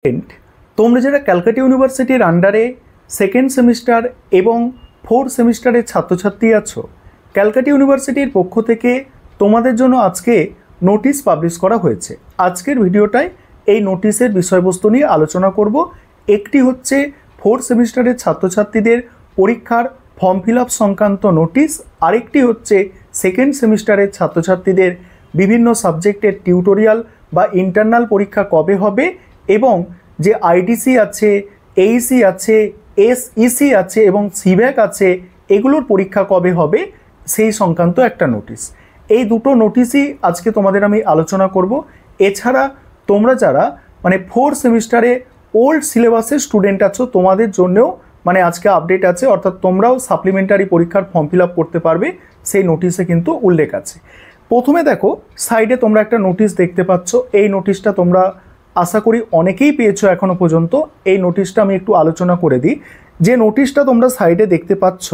Student, তোমরা যারা ক্যালকাটা ইউনিভার্সিটির আন্ডারে সেকেন্ড সেমিস্টার এবং ফোর্থ সেমিস্টারের ছাত্রছাত্রী আছো, ক্যালকাটা ইউনিভার্সিটির পক্ষ থেকে তোমাদের জন্য আজকে নোটিশ পাবলিশ করা হয়েছে। আজকের ভিডিওটায় এই নোটিশের বিষয়বস্তু নিয়ে আলোচনা করব। একটি হচ্ছে ফোর্থ সেমিস্টারের ছাত্রছাত্রীদের পরীক্ষার ফর্ম ফিল আপ সংক্রান্ত নোটিশ, আরেকটি হচ্ছে সেকেন্ড সেমিস্টারের ছাত্রছাত্রীদের বিভিন্ন সাবজেক্টের টিউটোরিয়াল বা ইন্টারনাল পরীক্ষা কবে হবে এবং যে আইডিসি আছে, এইসি আছে, এসইসি আছে এবং সিভ্যাক আছে, এগুলোর পরীক্ষা কবে হবে সেই সংক্রান্ত একটা নোটিশ। এই দুটো নোটিশই আজকে তোমাদের আমি আলোচনা করব। এছাড়া তোমরা যারা ফোর্থ সেমিস্টারে ওল্ড সিলেবাসের স্টুডেন্ট আছো, তোমাদের জন্যও আজকে আপডেট আছে, অর্থাৎ তোমরাও সাপ্লিমেন্টারি পরীক্ষার ফর্ম ফিল আপ করতে পারবে, সেই নোটিশে কিন্তু উল্লেখ আছে। প্রথমে দেখো, সাইডে তোমরা একটা নোটিশ দেখতে পাচ্ছ। এই নোটিশটা তোমরা আশা করি অনেকেই পেয়েছো এখনো পর্যন্ত। এই নোটিশটা আমি একটু আলোচনা করে দিই। যে নোটিশটা তোমরা সাইডে দেখতে পাচ্ছ,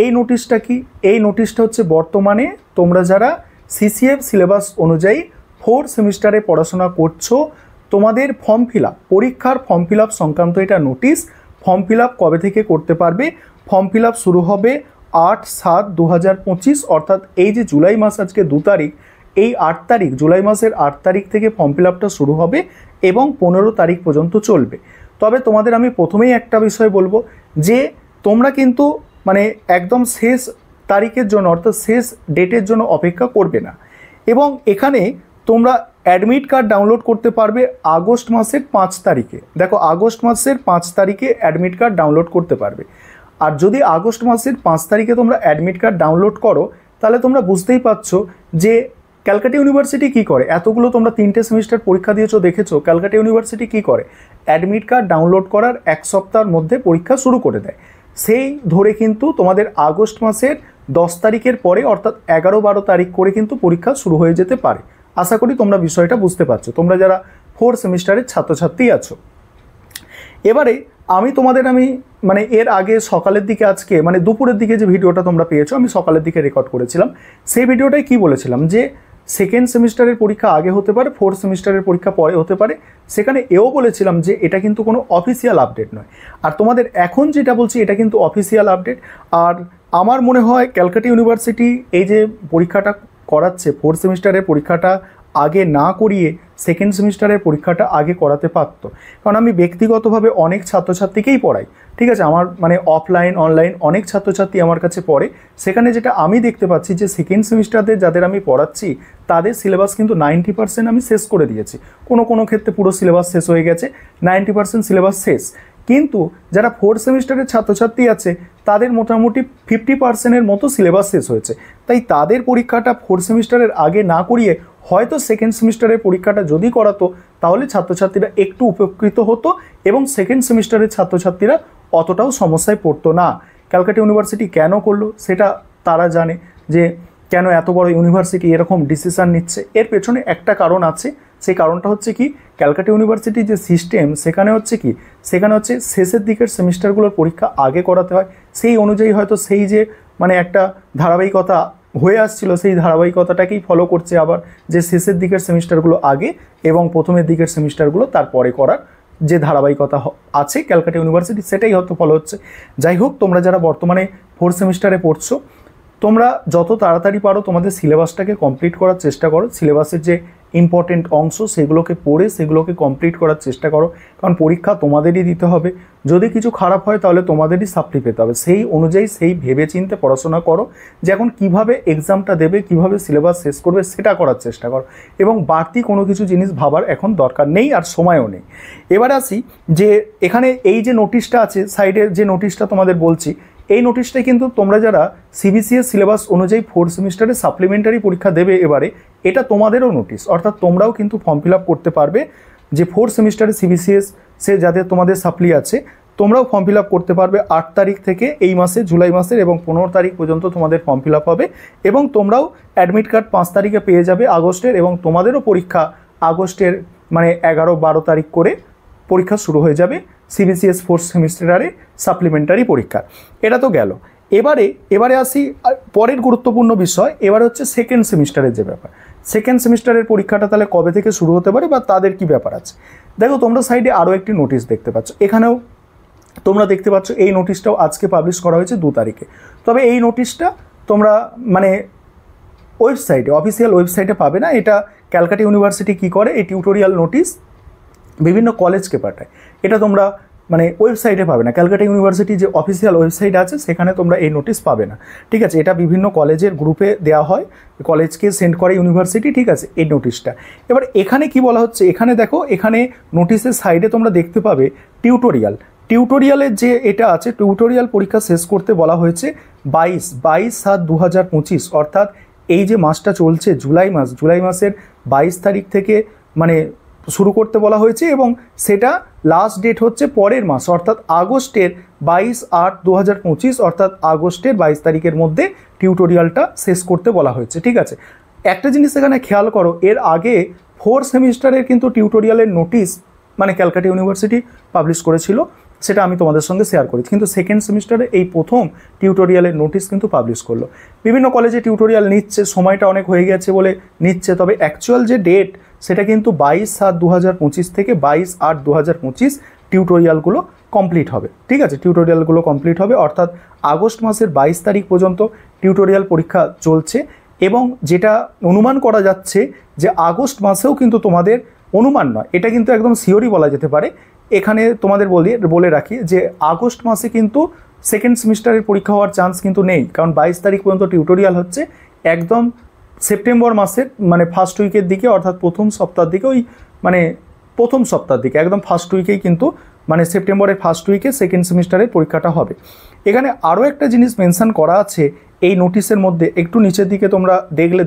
এই নোটিশটা কি? এই নোটিশটা হচ্ছে বর্তমানে তোমরা যারা সিসিএফ সিলেবাস অনুযায়ী ফোর্থ সেমিস্টারে পড়াশোনা করছো, তোমাদের ফর্ম ফিল আপ, পরীক্ষার ফর্ম ফিল আপ সংক্রান্ত এটা নোটিশ। ফর্ম ফিল আপ কবে থেকে করতে পারবে? ফর্ম ফিল আপ শুরু হবে 8/7/2025, অর্থাৎ এই যে জুলাই মাস আজকে 2 তারিখ, এই 8 তারিখ, জুলাই মাসের 8 তারিখ থেকে ফর্ম ফিল আপটা শুরু হবে এবং 15 তারিখ পর্যন্ত চলবে। তবে তোমাদের আমি প্রথমেই একটা বিষয় বলবো যে তোমরা কিন্তু একদম শেষ তারিখের জন্য, অর্থাৎ শেষ ডেটের জন্য অপেক্ষা করবে না। এবং এখানে তোমরা অ্যাডমিট কার্ড ডাউনলোড করতে পারবে আগস্ট মাসের 5 তারিখে। দেখো, আগস্ট মাসের 5 তারিখে অ্যাডমিট কার্ড ডাউনলোড করতে পারবে। আর যদি আগস্ট মাসের 5 তারিখে তোমরা অ্যাডমিট কার্ড ডাউনলোড করো, তাহলে তোমরা বুঝতেই পারছো যে ক্যালকাটা ইউনিভার্সিটি কী করে। এতগুলো তোমরা 3টে সেমিস্টার পরীক্ষা দিয়েছো, দেখেছো ক্যালকাটা ইউনিভার্সিটি কী করে। অ্যাডমিট কার্ড ডাউনলোড করার 1 সপ্তাহের মধ্যে পরীক্ষা শুরু করে দেয়। সেই ধরে কিন্তু তোমাদের আগস্ট মাসের 10 তারিখের পরে, অর্থাৎ 11-12 তারিখ করে কিন্তু পরীক্ষা শুরু হয়ে যেতে পারে। আশা করি তোমরা বিষয়টা বুঝতে পারছো, তোমরা যারা ফোর্থ সেমিস্টারের ছাত্রছাত্রী আছো। এবারে আমি তোমাদের এর আগে সকালের দিকে, আজকে দুপুরের দিকে যে ভিডিওটা তোমরা পেয়েছো, আমি সকালের দিকে রেকর্ড করেছিলাম। সেই ভিডিওটায় কি বলেছিলাম যে সেকেন্ড সেমিস্টারের পরীক্ষা আগে হতে পারে, ফোর্থ সেমিস্টারের পরীক্ষা পরে হতে পারে। সেখানে এও বলেছিলাম যে এটা কিন্তু কোনো অফিসিয়াল আপডেট নয়। আর তোমাদের এখন যেটা বলছি, এটা কিন্তু অফিসিয়াল আপডেট। আর আমার মনে হয় ক্যালকাটা ইউনিভার্সিটি এই যে পরীক্ষাটা করাচ্ছে, ফোর্থ সেমিস্টারের পরীক্ষাটা আগে না করিয়ে সেকেন্ড সেমিস্টারের পরীক্ষাটা আগে করাতে পারত। কারণ আমি ব্যক্তিগতভাবে অনেক ছাত্রছাত্রীকেই পড়াই, ঠিক আছে, আমার অফলাইন অনলাইন অনেক ছাত্রছাত্রী আমার কাছে পড়ে। সেখানে যেটা আমি দেখতে পাচ্ছি যে সেকেন্ড সেমিস্টারদের যাদের আমি পড়াচ্ছি, তাদের সিলেবাস কিন্তু 90% আমি শেষ করে দিয়েছি। কোনো ক্ষেত্রে পুরো সিলেবাস শেষ হয়ে গেছে, 90% সিলেবাস শেষ। কিন্তু যারা ফোর্থ সেমিস্টারের ছাত্রছাত্রী আছে, তাদের মোটামুটি 50%-এর মতো সিলেবাস শেষ হয়েছে। তাই তাদের পরীক্ষাটা ফোর্থ সেমিস্টারের আগে না করিয়ে হয়তো সেকেন্ড সেমিস্টারের পরীক্ষাটা যদি করাতো, তাহলে ছাত্রছাত্রীরা একটু উপকৃত হতো এবং সেকেন্ড সেমিস্টারের ছাত্রছাত্রীরা অতটাও সমস্যায় পড়তো না। ক্যালকাটা ইউনিভার্সিটি কেন করলো সেটা তারা জানে, যে কেন এত বড় ইউনিভার্সিটি এরকম ডিসিশান নিচ্ছে। এর পেছনে একটা কারণ আছে। সেই কারণটা হচ্ছে কি, ক্যালকাটা ইউনিভার্সিটির যে সিস্টেম, সেখানে হচ্ছে শেষের দিকের সেমিস্টারগুলোর পরীক্ষা আগে করাতে হয়। সেই অনুযায়ী হয়তো সেই যে একটা ধারাবাহিকতা হয়ে আসছিল, সেই ধারাবাহিকতাটাকেই ফলো করছে আবার, যে শেষের দিকের সেমিস্টারগুলো আগে এবং প্রথমের দিকের সেমিস্টারগুলো তারপরে করার যে ধারাবাহিকতা আছে ক্যালকাটা ইউনিভার্সিটি, সেটাই হয়তো ফলো হচ্ছে। যাই হোক, তোমরা যারা বর্তমানে ফোর্থ সেমিস্টারে পড়ছো, তোমরা যত তাড়াতাড়ি পারো তোমাদের সিলেবাসটাকে কমপ্লিট করার চেষ্টা করো। সিলেবাসের যে ইম্পর্টেন্ট অংশ, সেগুলোকে পড়ে সেগুলোকে কমপ্লিট করার চেষ্টা করো। কারণ পরীক্ষা তোমাদেরই দিতে হবে। যদি কিছু খারাপ হয় তাহলে তোমাদেরই সাপ্লি পেতে হবে। সেই অনুযায়ী সেই ভেবে চিন্তে পড়াশোনা করো যে এখন কীভাবে এক্সামটা দেবে, কীভাবে সিলেবাস শেষ করবে, সেটা করার চেষ্টা করো। এবং বাড়তি কোনো কিছু জিনিস ভাবার এখন দরকার নেই, আর সময়ও নেই। এবার আসি যে এখানে এই যে নোটিশটা আছে, সাইডের যে নোটিশটা তোমাদের বলছি, এই নোটিশটাই কিন্তু তোমরা যারা সিবিসিএস সিলেবাস অনুযায়ী ফোর্থ সেমিস্টারে সাপ্লিমেন্টারি পরীক্ষা দেবে এবারে, এটা তোমাদেরও নোটিশ। অর্থাৎ তোমরাও কিন্তু ফর্ম ফিল আপ করতে পারবে। যে ফোর্থ সেমিস্টারে সিবিসিএস সে যাদের তোমাদের সাপ্লি আছে, তোমরাও ফর্ম ফিল আপ করতে পারবে 8 তারিখ থেকে, এই মাসে জুলাই মাসের, এবং 15 তারিখ পর্যন্ত তোমাদের ফর্ম ফিল আপ হবে। এবং তোমরাও অ্যাডমিট কার্ড 5 তারিখে পেয়ে যাবে আগস্টের, এবং তোমাদেরও পরীক্ষা আগস্টের 11-12 তারিখ করে পরীক্ষা শুরু হয়ে যাবে সিবিসিএস ফোর্থ সেমিস্টারে সাপ্লিমেন্টারি পরীক্ষা। এটা তো গেল। এবারে আসি পরের গুরুত্বপূর্ণ বিষয়। এবারে হচ্ছে সেকেন্ড সেমিস্টারের যে ব্যাপার। সেকেন্ড সেমিস্টারের পরীক্ষাটা তাহলে কবে থেকে শুরু হতে পারে বা তাদের কি ব্যাপার আছে। দেখো তোমরা সাইডে আরও একটি নোটিশ দেখতে পাচ্ছ, এখানেও তোমরা দেখতে পাচ্ছ এই নোটিশটাও আজকে পাবলিশ করা হয়েছে 2 তারিখে। তবে এই নোটিশটা তোমরা মানে ওয়েবসাইটে, অফিসিয়াল ওয়েবসাইটে পাবে না। এটা ক্যালকাটা ইউনিভার্সিটি কী করে, এই টিউটোরিয়াল নোটিশ বিভিন্ন কলেজকে পাঠায়, এটা তোমরা মানে ওয়েবসাইটে পাবে না। ক্যালকাটা ইউনিভার্সিটি যে অফিসিয়াল ওয়েবসাইট আছে সেখানে তোমরা এই নোটিশ পাবে না, ঠিক আছে। এটা বিভিন্ন কলেজের গ্রুপে দেওয়া হয়, কলেজকে সেন্ড করে ইউনিভার্সিটি, ঠিক আছে, এই নোটিশটা। এবার এখানে কি বলা হচ্ছে, এখানে দেখো, এখানে নোটিশের সাইডে তোমরা দেখতে পাবে টিউটোরিয়ালের যে এটা আছে, টিউটোরিয়াল পরীক্ষা শেষ করতে বলা হয়েছে 22/7/2025, অর্থাৎ এই যে মাসটা চলছে জুলাই মাসের 22 তারিখ থেকে মানে শুরু করতে বলা হয়েছে, এবং সেটা লাস্ট ডেট হচ্ছে পরের মাস অর্থাৎ আগস্টের 22/8/2025, অর্থাৎ আগস্টের 22 তারিখের মধ্যে টিউটোরিয়ালটা শেষ করতে বলা হয়েছে, ঠিক আছে। একটা জিনিস এখানে খেয়াল করো, এর আগে 4 সেমিস্টারের কিন্তু টিউটোরিয়ালের নোটিশ মানে ক্যালকাটা ইউনিভার্সিটি পাবলিশ করেছিল, সেটা আমি তোমাদের সঙ্গে শেয়ার করেছি। কিন্তু সেকেন্ড সেমিস্টারে এই প্রথম টিউটোরিয়ালের নোটিশ কিন্তু পাবলিশ করলো। বিভিন্ন কলেজে টিউটোরিয়াল নিচ্ছে, সময়টা অনেক হয়ে গেছে বলে নিচ্ছে, তবে অ্যাকচুয়াল যে ডেট সেটা কিন্তু 22/7/2025 থেকে 22/8/2025 টিউটোরিয়ালগুলো কমপ্লিট হবে, ঠিক আছে। টিউটোরিয়ালগুলো কমপ্লিট হবে, অর্থাৎ আগস্ট মাসের 22 তারিখ পর্যন্ত টিউটোরিয়াল পরীক্ষা চলছে, এবং যেটা অনুমান করা যাচ্ছে যে আগস্ট মাসেও কিন্তু তোমাদের, অনুমান নয়, এটা কিন্তু একদম সিওরি বলা যেতে পারে। এখানে তোমাদের বলে রাখি যে আগস্ট মাসে কিন্তু সেকেন্ড সেমিস্টারের পরীক্ষা হওয়ার চান্স কিন্তু নেই, কারণ 22 তারিখ পর্যন্ত টিউটোরিয়াল হচ্ছে। একদম সেপ্টেম্বর মাসের মানে ফার্স্ট উইকের দিকে, অর্থাৎ প্রথম সপ্তাহের দিকে, ওই মানে প্রথম সপ্তাহের দিকে, একদম ফার্স্ট উইকেই কিন্তু মানে সেপ্টেম্বরের ফার্স্ট উইকে সেকেন্ড সেমিস্টারের পরীক্ষাটা হবে। এখানে আরও একটা জিনিস মেনশন করা আছে এই নোটিশের মধ্যে, একটু নিচের দিকে তোমরা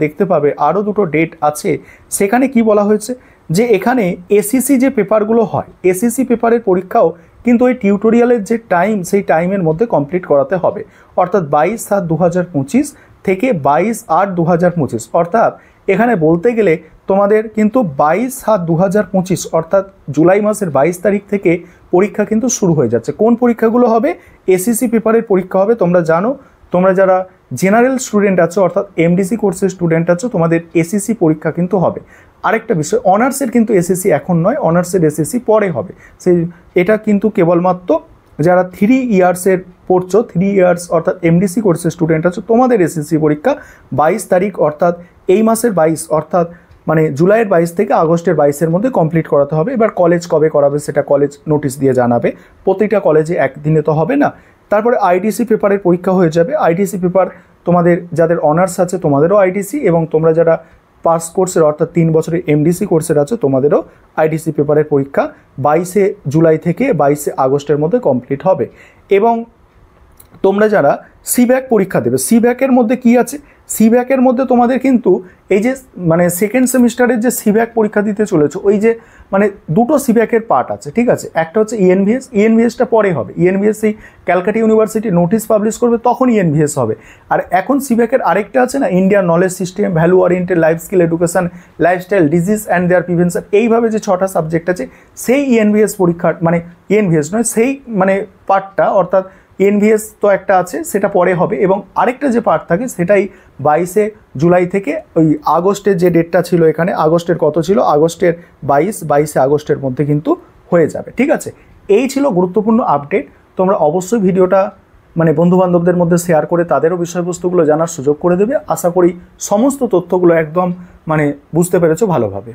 দেখতে পাবে আরও দুটো ডেট আছে। সেখানে কি বলা হয়েছে যে এখানে এসিসি যে পেপারগুলো হয়, এসিসি পেপারের পরীক্ষাও কিন্তু ওই টিউটোরিয়ালের যে টাইম, সেই টাইমের মধ্যে কমপ্লিট করাতে হবে, অর্থাৎ 22/7/2025 থেকে 22/8/2025, অর্থাৎ এখানে বলতে গেলে তোমাদের কিন্তু 22/7/2025 অর্থাৎ জুলাই মাসের 22 তারিখ থেকে পরীক্ষা কিন্তু শুরু হয়ে যাচ্ছে। কোন পরীক্ষাগুলো হবে? এসিসি পেপারের পরীক্ষা হবে। তোমরা জানো, তোমরা যারা জেনারেল স্টুডেন্ট আছো অর্থাৎ এমডিসি কোর্সের স্টুডেন্ট আছো, তোমাদের এসিসি পরীক্ষা কিন্তু হবে। আরেকটা বিষয়, অনার্সের কিন্তু এসএসসি এখন নয়, অনার্সের এসএসসি পরে হবে। এটা কিন্তু কেবলমাত্র যারা 3 ইয়ার্সের পড়ছো, 3 ইয়ার্স অর্থাৎ এমডিসি কোর্সের স্টুডেন্ট আছো, তোমাদের এসএসসি পরীক্ষা 22 তারিখ অর্থাৎ এই মাসের 22 অর্থাৎ মানে জুলাইয়ের 22 থেকে আগস্টের 22-এর মধ্যে কমপ্লিট করাতে হবে। এবার কলেজ কবে করাবে সেটা কলেজ নোটিশ দিয়ে জানাবে, প্রতিটা কলেজে একদিনে তো হবে না। তারপরে আইডিসি পেপারের পরীক্ষা হয়ে যাবে। আইডিসি পেপার তোমাদের যাদের অনার্স আছে তোমাদেরও আইডিসি, এবং তোমরা যারা পাস কোর্সের অর্থাৎ 3 বছরের এমডিসি কোর্সের আছো তোমাদেরও আইডিসি পেপারের পরীক্ষা 22 জুলাই থেকে 22 আগস্টের মধ্যে কমপ্লিট হবে। এবং তোমরা যারা সিব্যাক পরীক্ষা দেবে, সিব্যাকের মধ্যে কি আছে? সিব্যাকের মধ্যে তোমাদের কিন্তু এই যে মানে সেকেন্ড সেমিস্টারের যে সিব্যাক পরীক্ষা দিতে চলেছো, ওই যে মানে দুটো সিব্যাকের পার্ট আছে, ঠিক আছে। একটা হচ্ছে ইএনভিএস, ইএনভিএসটা পরে হবে। ইএনভিএস এই ক্যালকাটা ইউনিভার্সিটি নোটিশ পাবলিশ করবে, তখন ইএনভিএস হবে। আর এখন সিব্যাকের আরেকটা আছে না, Indian knowledge system, value oriented life skill education, lifestyle, disease and their prevention, এইভাবে যে 6টা সাবজেক্ট আছে, সেই ইএনভিএস পরীক্ষার মানে ইএনভিএস নয়, সেই মানে পার্টটা অর্থাৎ এনভিএস তো একটা আছে, সেটা পরে হবে। এবং আরেকটা যে পার্ট থাকে সেটাই 22 জুলাই থেকে ওই আগস্টের যে ডেটটা ছিল, এখানে আগস্টের কত ছিল, আগস্টের 22 আগস্টের মধ্যে কিন্তু হয়ে যাবে, ঠিক আছে। এই ছিল গুরুত্বপূর্ণ আপডেট। তোমরা অবশ্যই ভিডিওটা মানে বন্ধুবান্ধবদের মধ্যে শেয়ার করে তাদেরও বিষয়বস্তুগুলো জানার সুযোগ করে দেবে। আশা করি সমস্ত তথ্যগুলো একদম মানে বুঝতে পেরেছো ভালোভাবে।